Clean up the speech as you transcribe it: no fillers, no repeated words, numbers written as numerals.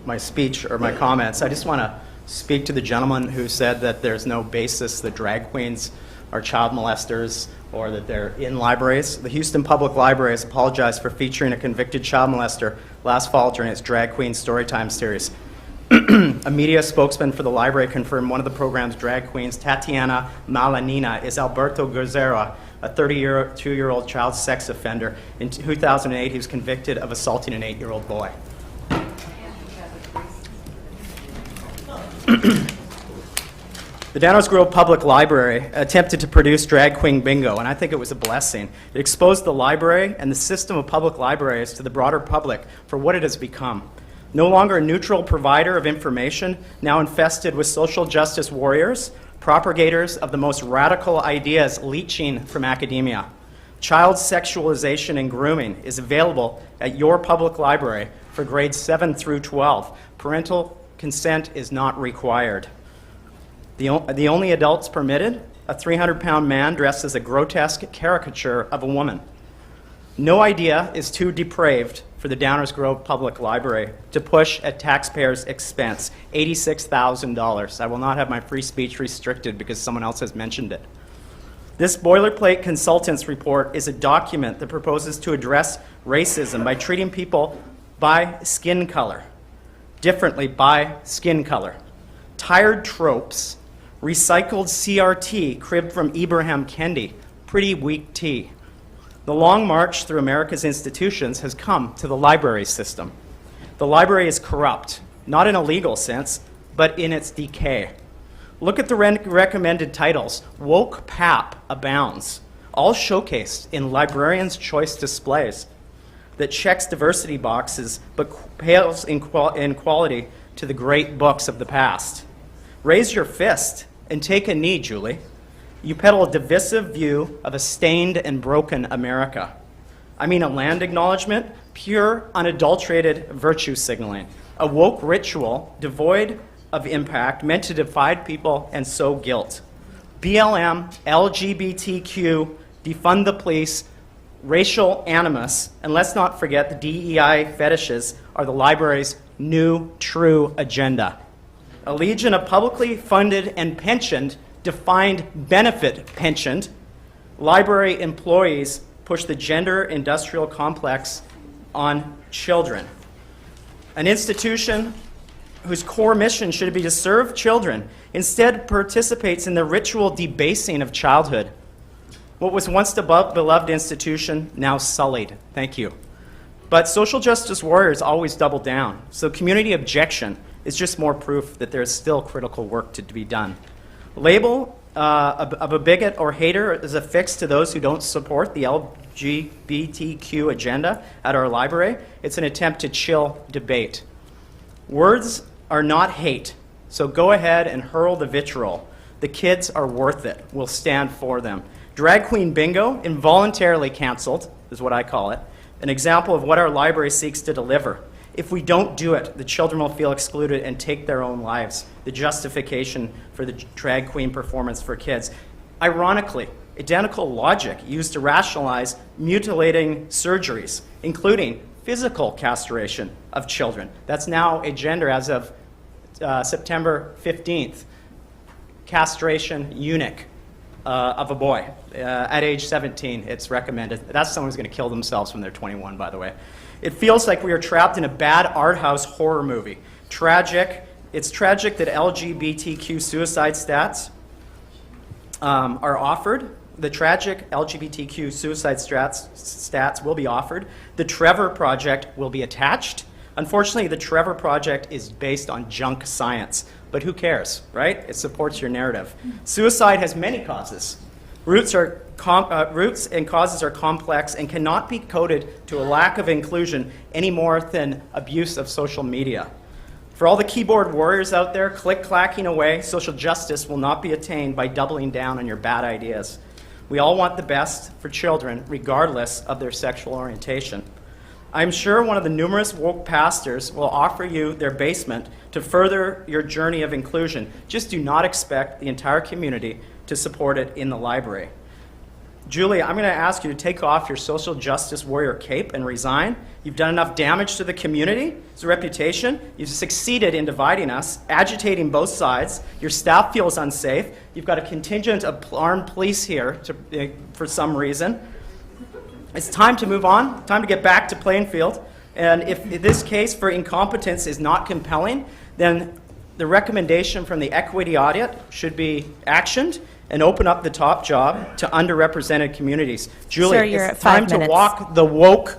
my speech or my comments, I just want to speak to the gentleman who said that there's no basis that drag queens are child molesters or that they're in libraries. The Houston Public Library has apologized for featuring a convicted child molester last fall during its Drag Queen Storytime series. A media spokesman for the library confirmed one of the program's drag queens, Tatiana Malanina, is Alberto Guerrero, a 32-year-old child sex offender. In 2008, he was convicted of assaulting an 8-year-old boy. The Downers Grove Public Library attempted to produce Drag Queen Bingo, and I think it was a blessing. It exposed the library and the system of public libraries to the broader public for what it has become. No longer a neutral provider of information, now infested with social justice warriors, propagators of the most radical ideas leeching from academia. Child sexualization and grooming is available at your public library for grades 7 through 12. Parental consent is not required. The only adults permitted, a 300-pound man dressed as a grotesque caricature of a woman. No idea is too depraved for the Downers Grove Public Library to push at taxpayers' expense, $86,000. I will not have my free speech restricted because someone else has mentioned it. This boilerplate consultant's report is a document that proposes to address racism by treating people by skin color, differently by skin color. Tired tropes, recycled CRT cribbed from Ibram Kendi, pretty weak tea. The long march through America's institutions has come to the library system. The library is corrupt, not in a legal sense, but in its decay. Look at the recommended titles. Woke Pap abounds, all showcased in librarians' choice displays that checks diversity boxes but pales in quality to the great books of the past. Raise your fist and take a knee, Julie. You peddle a divisive view of a stained and broken America. I mean a land acknowledgement, pure, unadulterated virtue signaling, a woke ritual devoid of impact, meant to divide people and sow guilt. BLM, LGBTQ, defund the police, racial animus, and let's not forget the DEI fetishes are the library's new true agenda. A legion of publicly funded and pensioned, defined benefit pensioned, library employees push the gender industrial complex on children. An institution whose core mission should be to serve children instead participates in the ritual debasing of childhood. What was once the beloved institution, now sullied. Thank you. But social justice warriors always double down, so community objection is just more proof that there is still critical work to be done. Label of a bigot or hater is affixed to those who don't support the LGBTQ agenda at our library. It's an attempt to chill debate. Words are not hate, so go ahead and hurl the vitriol. The kids are worth it. We'll stand for them. Drag Queen Bingo, involuntarily canceled, is what I call it, an example of what our library seeks to deliver. If we don't do it, the children will feel excluded and take their own lives. The justification for the drag queen performance for kids. Ironically, identical logic used to rationalize mutilating surgeries, including physical castration of children. That's now a gender as of September 15th. Castration eunuch of a boy. At age 17, it's recommended. That's someone who's going to kill themselves when they're 21, by the way. It feels like we are trapped in a bad art house horror movie. Tragic. It's tragic that LGBTQ suicide stats are offered. The tragic LGBTQ suicide stats will be offered. The Trevor Project will be attached. Unfortunately, the Trevor Project is based on junk science, but who cares, right? It supports your narrative. Suicide has many causes. Roots and causes are complex and cannot be coded to a lack of inclusion any more than abuse of social media. For all the keyboard warriors out there click-clacking away, social justice will not be attained by doubling down on your bad ideas. We all want the best for children, regardless of their sexual orientation. I'm sure one of the numerous woke pastors will offer you their basement to further your journey of inclusion. Just do not expect the entire community to support it in the library. Julie, I'm going to ask you to take off your social justice warrior cape and resign. You've done enough damage to the community, its reputation. You've succeeded in dividing us, agitating both sides. Your staff feels unsafe. You've got a contingent of armed police here for some reason. It's time to move on, time to get back to Plainfield. And if this case for incompetence is not compelling, then the recommendation from the equity audit should be actioned and open up the top job to underrepresented communities. Julie, Sir, you're it's at 5 time to minutes. walk the woke